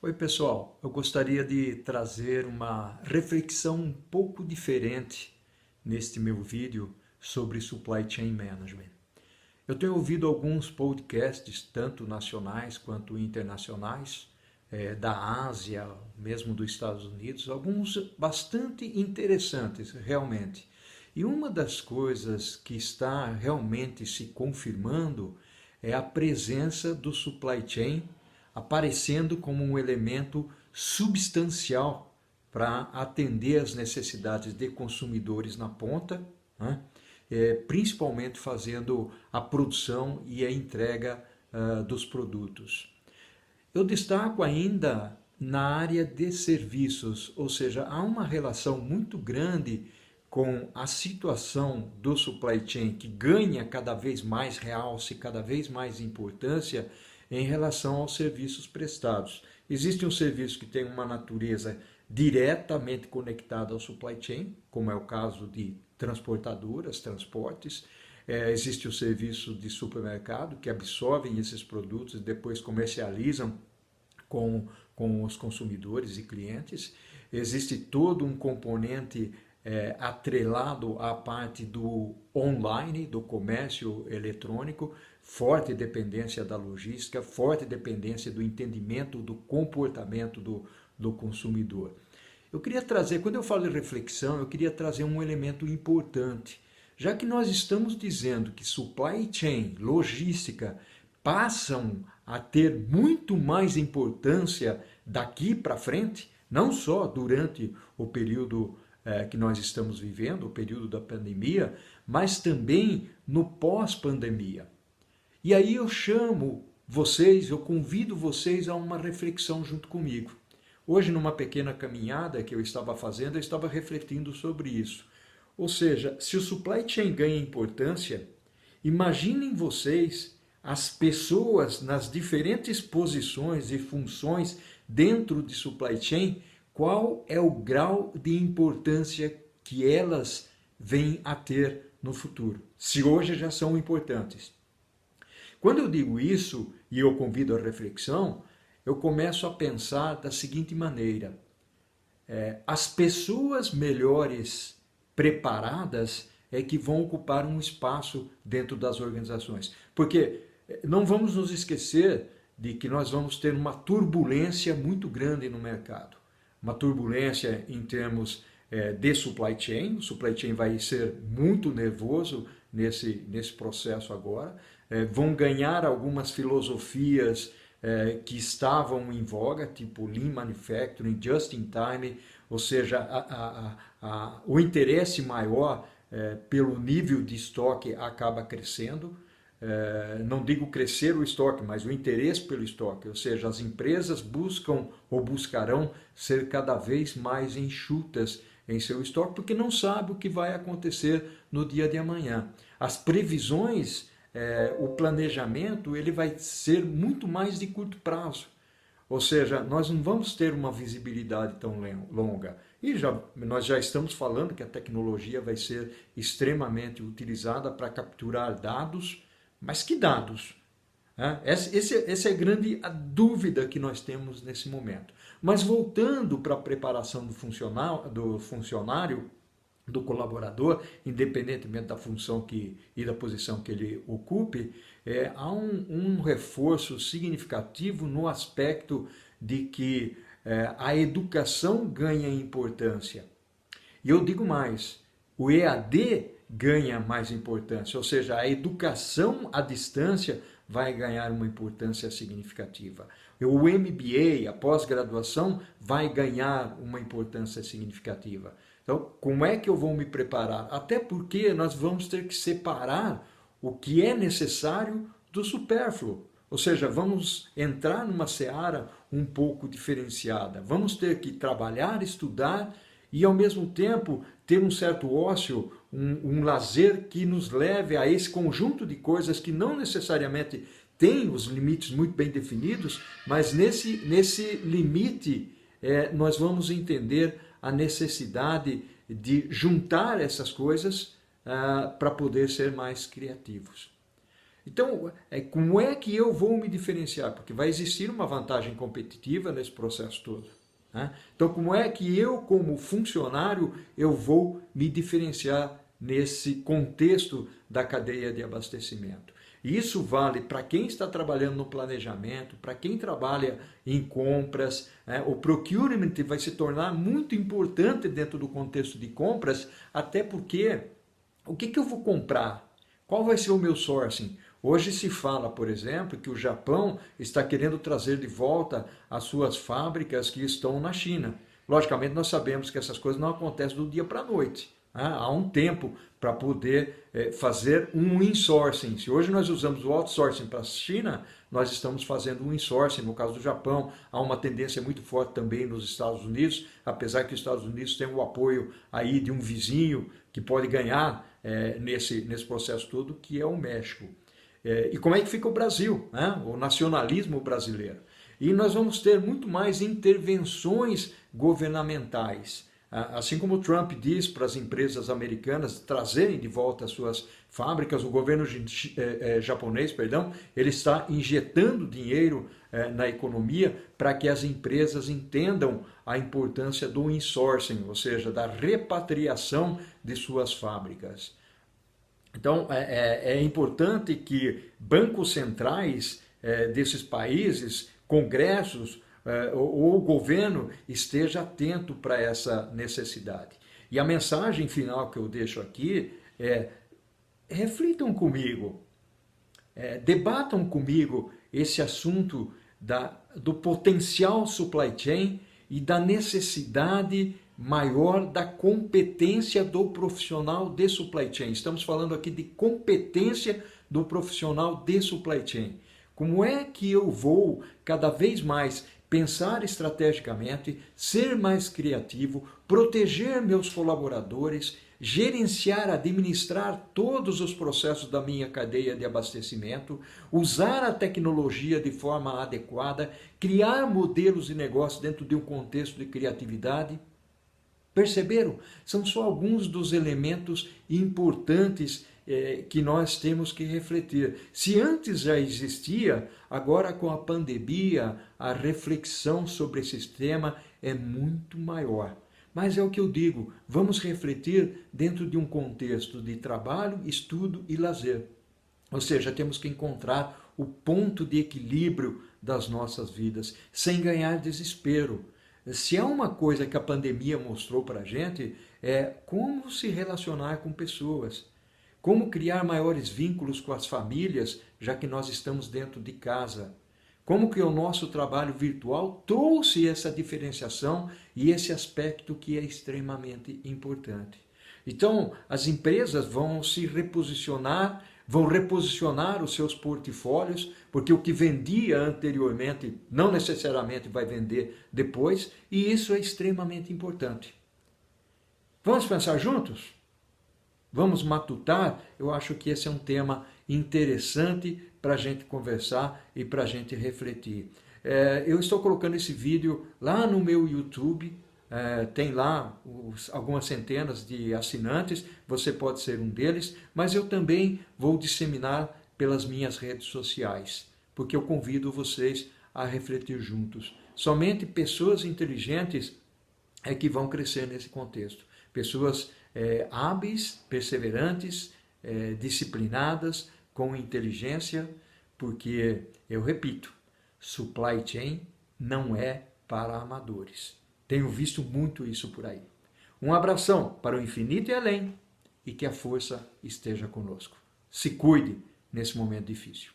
Oi, pessoal. Eu gostaria de trazer uma reflexão um pouco diferente neste meu vídeo sobre Supply Chain Management. Eu tenho ouvido alguns podcasts, tanto nacionais quanto internacionais, da Ásia, mesmo dos Estados Unidos, alguns bastante interessantes, realmente. E uma das coisas que está realmente se confirmando é a presença do supply chain aparecendo como um elemento substancial para atender as necessidades de consumidores na ponta, né? Principalmente fazendo a produção e a entrega dos produtos. Eu destaco ainda na área de serviços, ou seja, há uma relação muito grande com a situação do supply chain que ganha cada vez mais realce, cada vez mais importância em relação aos serviços prestados. Existe um serviço que tem uma natureza diretamente conectada ao supply chain, como é o caso de transportadoras, transportes. Existe o serviço de supermercado que absorvem esses produtos e depois comercializam com os consumidores e clientes. Existe todo um componente atrelado à parte do online, do comércio eletrônico, forte dependência da logística, forte dependência do entendimento do comportamento do consumidor. Eu queria trazer, quando eu falo de reflexão, eu queria trazer um elemento importante. Já que nós estamos dizendo que supply chain, logística, passam a ter muito mais importância daqui para frente, não só durante o período que nós estamos vivendo, o período da pandemia, mas também no pós-pandemia. E aí eu chamo vocês, eu convido vocês a uma reflexão junto comigo. Hoje, numa pequena caminhada que eu estava fazendo, eu estava refletindo sobre isso. Ou seja, se o supply chain ganha importância, imaginem vocês as pessoas nas diferentes posições e funções dentro de supply chain, qual é o grau de importância que elas vêm a ter no futuro, se hoje já são importantes. Quando eu digo isso e eu convido a reflexão, eu começo a pensar da seguinte maneira: as pessoas melhores preparadas é que vão ocupar um espaço dentro das organizações. Porque não vamos nos esquecer de que nós vamos ter uma turbulência muito grande no mercado. Uma turbulência em termos de supply chain. O supply chain vai ser muito nervoso nesse processo agora. Vão ganhar algumas filosofias que estavam em voga, tipo Lean Manufacturing, Just in Time, ou seja, o interesse maior pelo nível de estoque acaba crescendo. Não digo crescer o estoque, mas o interesse pelo estoque, ou seja, as empresas buscam ou buscarão ser cada vez mais enxutas em seu estoque, porque não sabe o que vai acontecer no dia de amanhã. As previsões, o planejamento, ele vai ser muito mais de curto prazo. Ou seja, nós não vamos ter uma visibilidade tão longa. E nós já estamos falando que a tecnologia vai ser extremamente utilizada para capturar dados, mas que dados? Essa é a grande dúvida que nós temos nesse momento. Mas voltando para a preparação do funcionário, do colaborador, independentemente da função e da posição que ele ocupe, há um reforço significativo no aspecto de que a educação ganha importância. E eu digo mais, o EAD ganha mais importância, ou seja, a educação à distância vai ganhar uma importância significativa. O MBA, a pós-graduação, vai ganhar uma importância significativa. Então, como é que eu vou me preparar? Até porque nós vamos ter que separar o que é necessário do supérfluo. Ou seja, vamos entrar numa seara um pouco diferenciada. Vamos ter que trabalhar, estudar e, ao mesmo tempo, ter um certo ócio, um lazer que nos leve a esse conjunto de coisas que não necessariamente tem os limites muito bem definidos, mas nesse limite nós vamos entender a necessidade de juntar essas coisas para poder ser mais criativos. Então, como é que eu vou me diferenciar? Porque vai existir uma vantagem competitiva nesse processo todo, né? Então, como é que eu, como funcionário, eu vou me diferenciar nesse contexto da cadeia de abastecimento? E isso vale para quem está trabalhando no planejamento, para quem trabalha em compras, né? O procurement vai se tornar muito importante dentro do contexto de compras, até porque o que eu vou comprar? Qual vai ser o meu sourcing? Hoje se fala, por exemplo, que o Japão está querendo trazer de volta as suas fábricas que estão na China. Logicamente, nós sabemos que essas coisas não acontecem do dia para a noite, né? Há um tempo para poder fazer um insourcing. Se hoje nós usamos o outsourcing para a China, nós estamos fazendo um insourcing. No caso do Japão, há uma tendência muito forte também nos Estados Unidos, apesar que os Estados Unidos têm o apoio aí de um vizinho que pode ganhar nesse processo todo, que é o México. E como é que fica o Brasil, né? O nacionalismo brasileiro? E nós vamos ter muito mais intervenções governamentais. Assim como o Trump diz para as empresas americanas trazerem de volta as suas fábricas, o governo japonês, perdão, ele está injetando dinheiro na economia para que as empresas entendam a importância do insourcing, ou seja, da repatriação de suas fábricas. Então, é importante que bancos centrais desses países, congressos ou o governo esteja atento para essa necessidade. E a mensagem final que eu deixo aqui é: reflitam comigo, debatam comigo esse assunto do potencial supply chain e da necessidade maior da competência do profissional de supply chain. Estamos falando aqui de competência do profissional de supply chain. Como é que eu vou cada vez mais pensar estrategicamente, ser mais criativo, proteger meus colaboradores, gerenciar, administrar todos os processos da minha cadeia de abastecimento, usar a tecnologia de forma adequada, criar modelos de negócio dentro de um contexto de criatividade? Perceberam? São só alguns dos elementos importantes que nós temos que refletir. Se antes já existia, agora com a pandemia, a reflexão sobre esse tema é muito maior. Mas é o que eu digo, vamos refletir dentro de um contexto de trabalho, estudo e lazer. Ou seja, temos que encontrar o ponto de equilíbrio das nossas vidas, sem ganhar desespero. Se há uma coisa que a pandemia mostrou para a gente, é como se relacionar com pessoas, como criar maiores vínculos com as famílias, já que nós estamos dentro de casa. Como que o nosso trabalho virtual trouxe essa diferenciação e esse aspecto que é extremamente importante. Então, as empresas vão se reposicionar, vão reposicionar os seus portfólios, porque o que vendia anteriormente não necessariamente vai vender depois, e isso é extremamente importante. Vamos pensar juntos? Vamos matutar? Eu acho que esse é um tema interessante para a gente conversar e para a gente refletir. Eu estou colocando esse vídeo lá no meu YouTube, tem lá algumas centenas de assinantes, você pode ser um deles, mas eu também vou disseminar pelas minhas redes sociais, porque eu convido vocês a refletir juntos. Somente pessoas inteligentes é que vão crescer nesse contexto. Pessoas hábeis, perseverantes, disciplinadas, com inteligência, porque, eu repito, supply chain não é para amadores. Tenho visto muito isso por aí. Um abração para o infinito e além, e que a força esteja conosco. Se cuide nesse momento difícil.